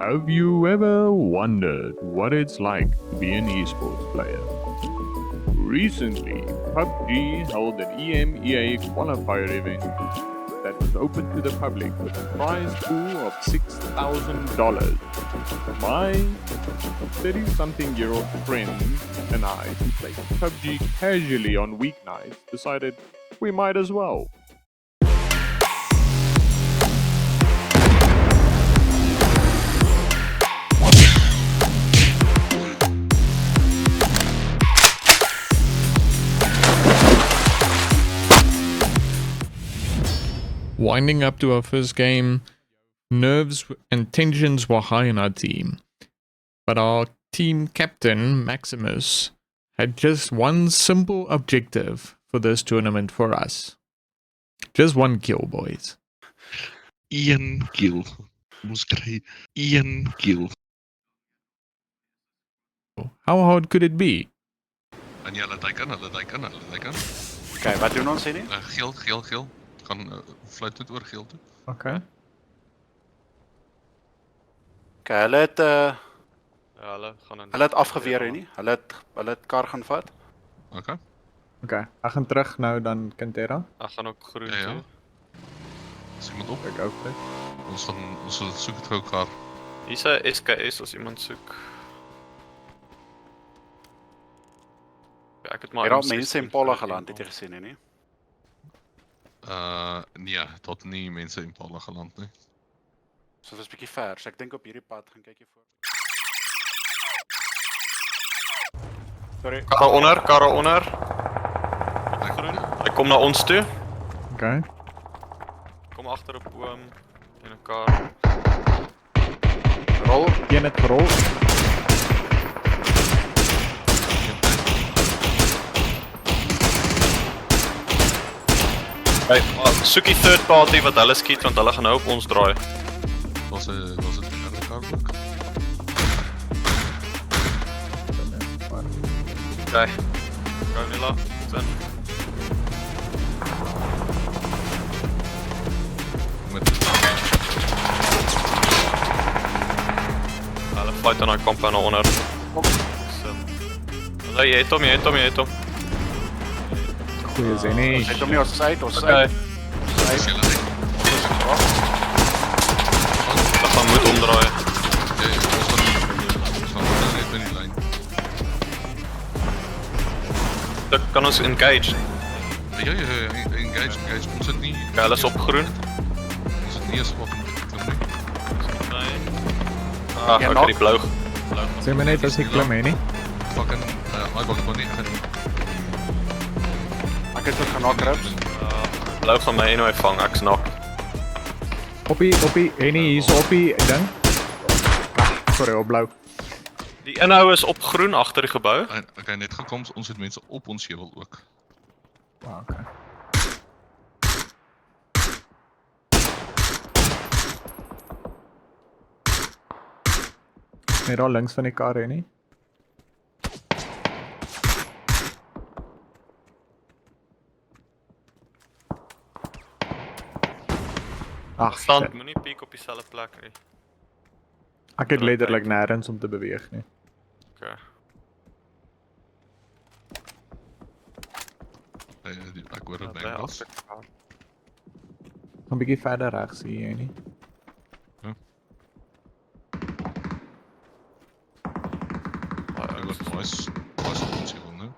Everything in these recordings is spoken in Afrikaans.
Have you ever wondered what it's like to be an esports player? Recently, PUBG held an EMEA qualifier event that was open to the public with a prize pool of $6,000. My 30-something-year-old friend and I, who played PUBG casually on weeknights, decided we might as well. Winding up to our first game, nerves and tensions were high in our team. But our team captain, Maximus, had just one simple objective for this tournament for us. Just one kill, boys. Een kill. Ons kry een kill. How hard could it be? En jy laat hy kan. Okay, wat doen ons hier nie? Geel. Gaan fluit dit oor geel toe. Okay. Okay, hulle het Ja, hulle gaan in. hulle het afgeweer hier nie. Hulle het kar gaan vat. Okay. Okay, ek gaan terug nou dan Kintera. Ek gaan ook groen Ja. toe. Is iemand op? Ek ook dit. Ons sal soek het gou kar. Hier's 'n SKS as iemand soek. Ja, ek het maar Hier al M16 mense in Pola vir geland, die het jy gesien nie? Nee, tot nie mense in Paula geland nie. So dit was bietjie ver. So ek dink op hierdie pad gaan kyk jy voor. Sorry. Karre onder. Groen. Hy kom na ons toe. Okay. Kom agter 'n boom en 'n kar. Rol. Een het gerol. Hey, soek die third party wat hulle skiet want hulle gaan nou op ons draai. Was 'n derde kar ook. Okay. Ronila, sien. Met Hulle fight aan daai compound onder. Hulle jy het hom. Goeie zin nie. Ons het hom nie ons uit. Okay. Hulle Hulle gaan moet omdraai. ons gaan net in die lyn. Dan kan ons engage. Ja, engage. Ons het nie. Okay, hulle is op groen. Ons het nie eens op nie. Ah, Ja, ek knock. die blou. Sê my net as ek klim hè nie. Fucking I wag maar nie. Ek het ook genak rips. Blou gaan my anyway vang, ek's knock. Oppie, en nie hier's oppie ding. Sorry, op blou. Die inhou is op groen agter die gebou. Okay, net gekom, ons het mense op ons heuwel ook. Okay. Net daar links van die kar hè nie. Ag, Stand shit. moenie piek op dieselfde plek nie. Ek het letterlik nêrens om te beweeg nie. Okay. Ek hoor dit Bly by ons. agter. Gaan bietjie verder regs hier hè nie. Ek was nice op ons heuwel, né?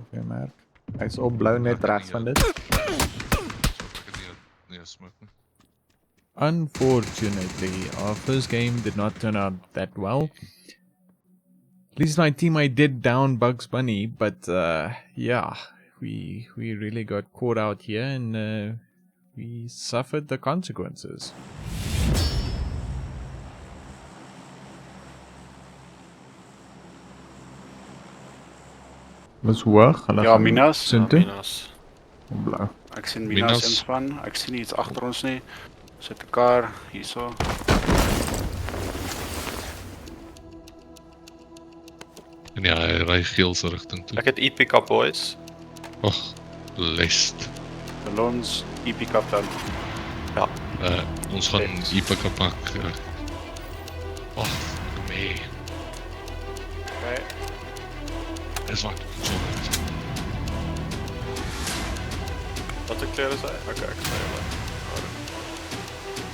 Okay, merk. Hy's op blou net regs van dit. Ek het nie smoke nie. Unfortunately, our first game did not turn out that well. At least my teammate did down Bugs Bunny, but yeah, we really got caught out here and we suffered the consequences. Was hoog, hulle Ja, gaan Minas. sin toe. Minas. Op blou. Ek sien Minas. Minas inspan. Ek sien iets agter ons nie. Sit 'n kar hierso. En ja, hy ry geel se rigting toe. Ek het eat pick up boys. Ag, blessed. Salons, pick-up dan. Ons gaan Thanks. hier pick-up pak. Nee. Okay. Dis wat. So. Wat ek klere sê? Okay, ek sê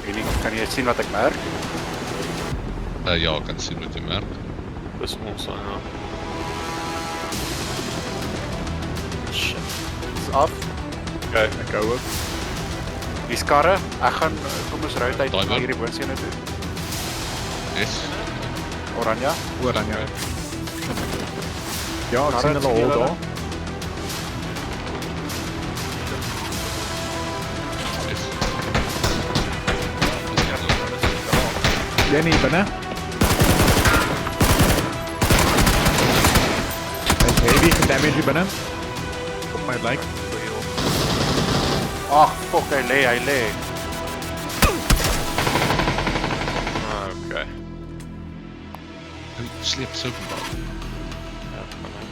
julle. Kan jy sien wat ek merk? Ja, ek kan sien wat jy merk. Dis ons dan, ja. Shit. Dis af. Okay. Ek hou ook. Die skarre, ek gaan, kom ons ry uit Daai na baan. hierdie woonsene toe. Yes. Oranje. Oranje. Ja, ek sien hulle al daar. Yes. Jy nie binne? Hy's heavy gedamage hier binne. Op my blyk. Ag, fuck, hy lê. Okay. Hy sleep so van. Ja, van my.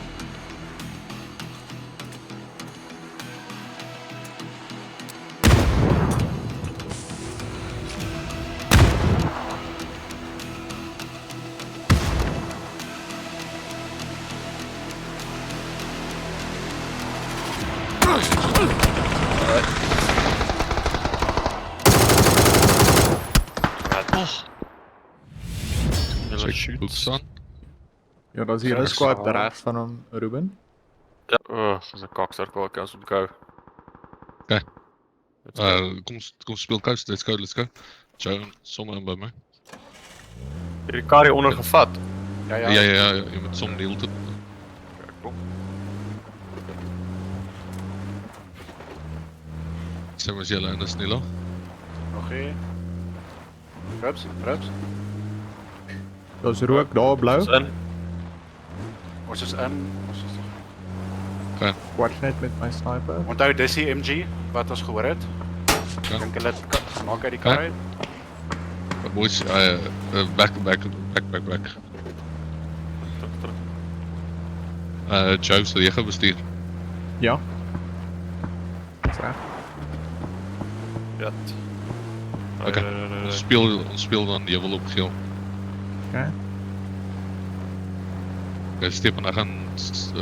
Hulle Check boek shoot. staan. Ja, daar's hier 'n squad regs van hom, Ruben. Ja, dis 'n kaksirkel, ek kan ons go. Okay. Let's go. Kom speel coach. Let's go. Joe, sommer in by my. Hierdie kar hier onder gevat. Ja, Ja, jy moet som die hele tyd. Okay, kom. Sê maar as jy in is nie laag. Nog hier. Rups. Daar's rook daar blou. Ons in. Ons is in. Watch net met my sniper. Onthou dis die MG wat ons gehoor het. Ja. Dink hulle het gemaak uit die kar uit. But boys, back. Terug. Joe, sal jy gaan bestuur? Ja. Dis reg. Ja. Okay. Ons speel dan die wil op geel. Okay. Okay, Stefan, ek gaan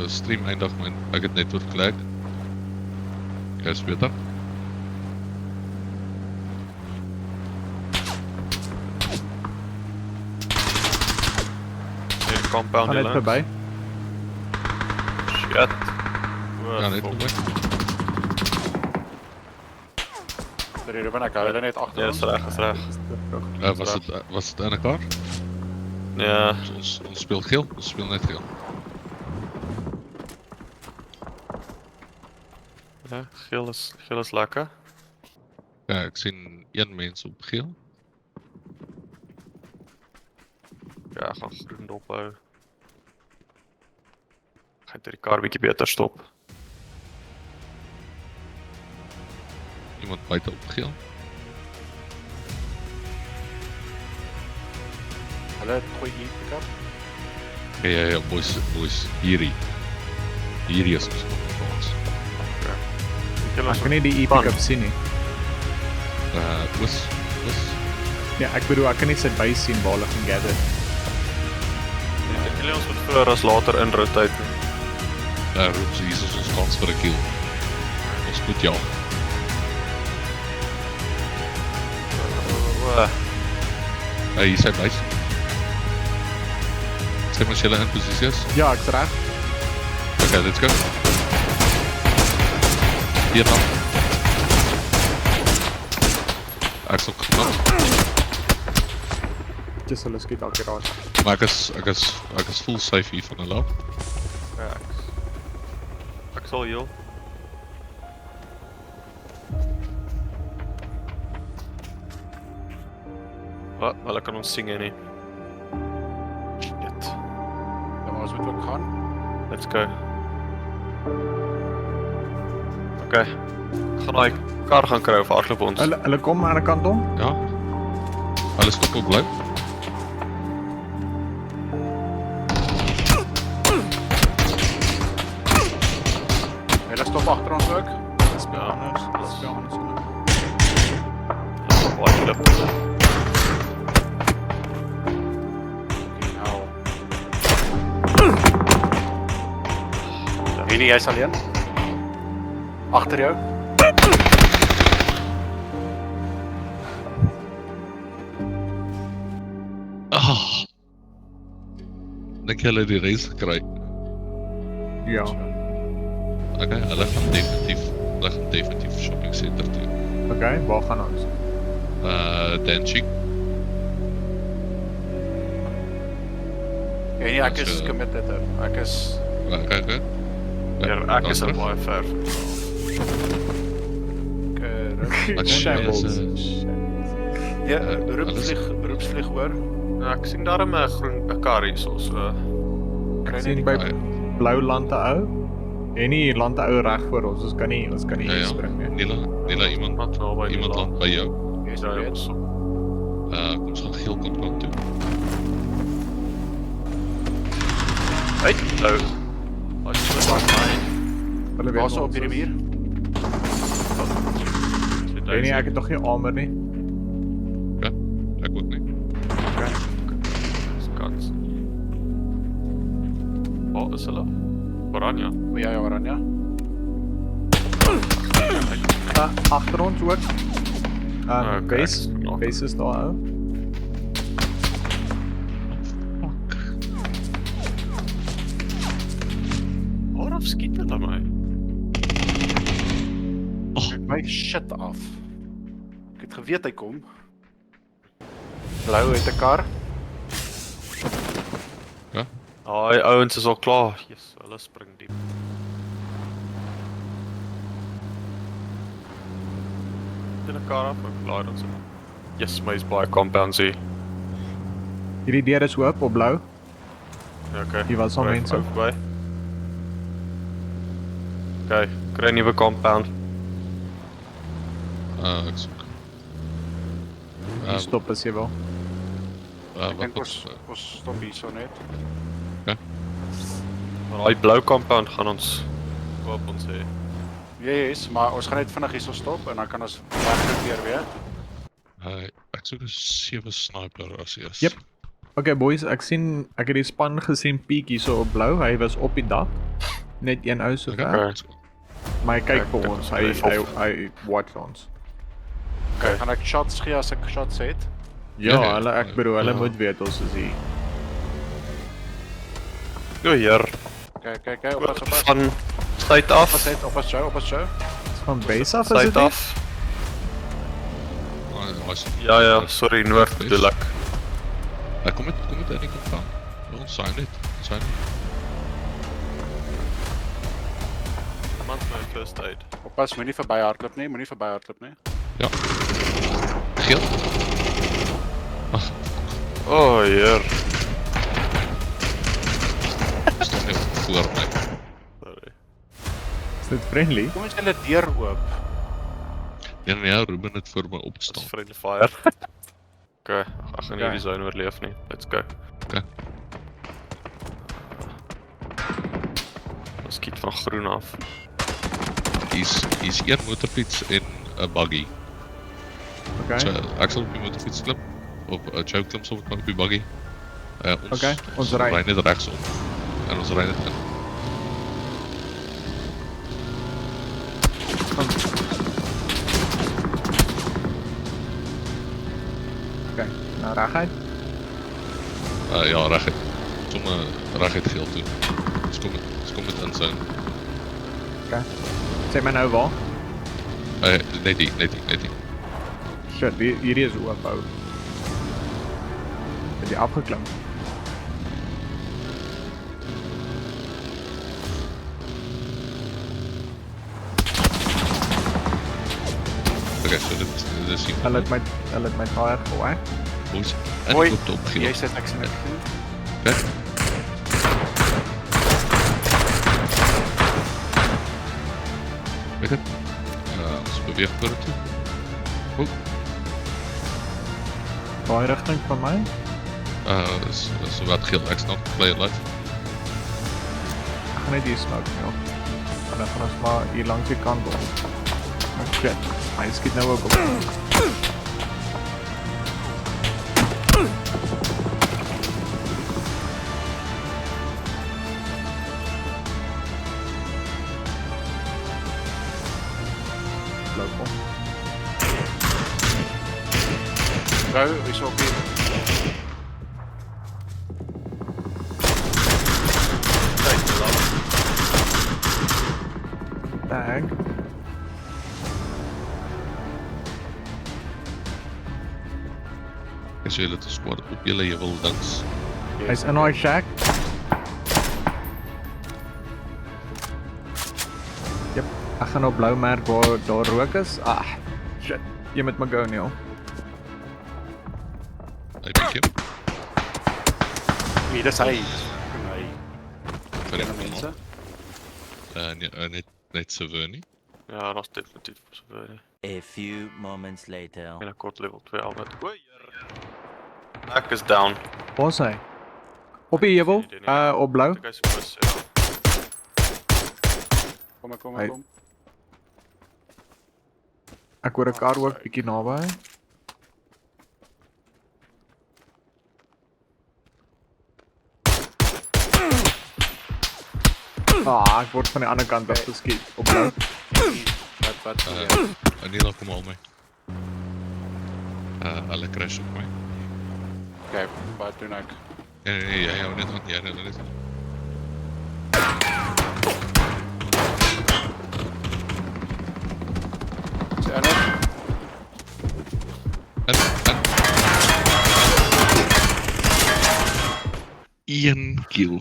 stream eindig, maar ek het net oorgelijk. Okay, is beter. Hier compound Gaan net hier verby. Shit. Ja, net fuck. voorbij. Sorry Ruben, ek hou hulle net agter Ja, ons. is reg, is reg. Was het in elkaar? Ja, Ons speel geel, ons speel net geel. ja, geel is lekker. Ja, ek sien een mens op geel. Ja, ek gaan groen dophou. Ek gaan die kar bietjie beter stop. Iemand buiten op geel. Hulle gooi hier pick-up. Ja, boys, hierdie is ons. Ek kan nie die e-pick-up sien nie. Oos. Ja, ek bedoel ek kan nie sy base sien waar hulle gaan gather. Ek dink ons moet vroeër as later in rotate. Roeps, hier is ons kans vir 'n kill. Ons moet ja. Hier is sy base. Sê maar as julle in posisie is. Ja, ek's reg. Okay, let's go. Hier dan. Ek sal knap. Dis hulle skiet akkuraat. Maar ek is full safe hier van hulle af. Ja, ek sal heel. Wat? Hulle kan ons sien nie. Shit. Ja, maar ons moet ook gaan. Let's go. Okay. Gaan daai kar gaan kry of hardloop ons. Hulle kom aan die kant om. Ja. Alles stop op bly. Hulle stop agter ons ook. Dis baie anders. klip. Nou. Henny, jy's alleen? Agter jou? Dink jy hulle het die reis gekry? Ja. Okay, hulle gaan definitief shopping center toe. Okay, waar gaan ons? Danzig. Henny, ek is committed. Ek is... Okay. Ek is al baie ver. Shambles. Ja, beroepsvlieg hoor. Ek sien daar 'n groen kar hierso, so Ek sien by blou lande ou. En nie lande ou reg voor ons. Ons kan nie hier spring nie. Nila iemand land by jou. Jy's ja, weet. Kom ons gaan geel compound toe. Hey, nou. As jy wil maak my. Hulle Waar weet so op die rivier? En nie, ek het nog geen armor nie. Ja, ek ook nie. Skats. Waar is hulle? Oranje. O ja, Oranje. Agter ons ook. Okay, Base is daar ou. Waarop skiet hulle my? Kyk my shit af. Ek het geweet hy kom. Blou het 'n kar. Daai ouens is al klaar. Jesus, hulle spring diep. In 'n kar af, ek laai ons in. Yes, my is baie compounds hier. Hierdie deur is oop op blou. Ja, okay. Hier was al mense. By. Okay, kry 'n nuwe compound. Ek soek. Hier stop as jy wil. Ek dink ons stop hier so net. Maar daai blou compound gaan ons koop ons hê. Yes, maar ons gaan net vinnig hierso stop en dan kan ons weer weer. Ek soek 'n 7 sniper as eers. Yep. Okay boys, ek het die span gesien peek hierso op blou. Hy was op die dak. Net een ou so ver. Okay. Maar hy kyk Ek vir dink ons. ons Hy watch ons. Okay, gaan ek shots gee as ek shots het? Ja, ek bedoel hulle moet weet ons is hier. Jo hier. Kyk, op pas. Van tyd af. Op pas show. Van base af is Tyd dit? af. Ja, sorry, noord bedoel ek. Kom met in die compound. Ons sign dit. Iemand my first aid. Oppas, moenie verby hardloop nie, Ja. Geel. Oh, hier. Staan net voor my. Sorry. Is dit friendly? Kom ons hulle deur oop. Ja, Ruben het voor my Dis opgestaan. friendly fire. Okay, ek gaan nie die zone oorleef nie. Let's go. Okay. Ons skiet van groen af. Hier's een motorfiets en 'n buggy. Okay. So ek sal op die motorfiets klim. Op 'n choke klim sal ek op die buggy. Ons ry. Ry net regsom. En ons ry net in. Okay, nou reguit. Ja, reguit. Somme reguit geel toe. Ons kom met inzone. Okay. Sê my nou waar? Net die. Shit, hierdie is oop ou. Het jy afgeklim? Okay, so dit is hier. Hulle het my tire gewaak. Boys. Mooi. En op geel. Jy sê ek sien dit. Okay. Weet het? Ons beweeg vorentoe. Waar rigting van my? So wat geel, ek snap, play it live. Ek gaan net hier smoke nou. En dan gaan ons maar hier langs die kant op. Oh shit, hy skiet nou ook op. Blou kom. Blou is ook hier. Kijk, dan. Tag. As julle te squad op julle jy wil dans. Hy's in daai shack. Jep, ek gaan op blou merk waar daar rook is. Ah, shit. Jy moet my go Neil. Hy pick hom. Wie, dis hy. Hy. Vir Ken hom mense. nee, net Sever nie. Ja, dat is definitief zover. A few moments later. Binnenkort level 2 al met. Back is down. Waar's hy? Op die heuwel, op blou. The guys was, ja. Kom. Hy- Ek hoor 'n kar ook bietjie naby. Ah, ek word van die ander kant af geskiet op blou. Wat? Anila kom al my. Hulle crash op my. Oké, wat doen ek? Nee, jy hou net aan, jy hou net aan. Is hy nog? Een kill.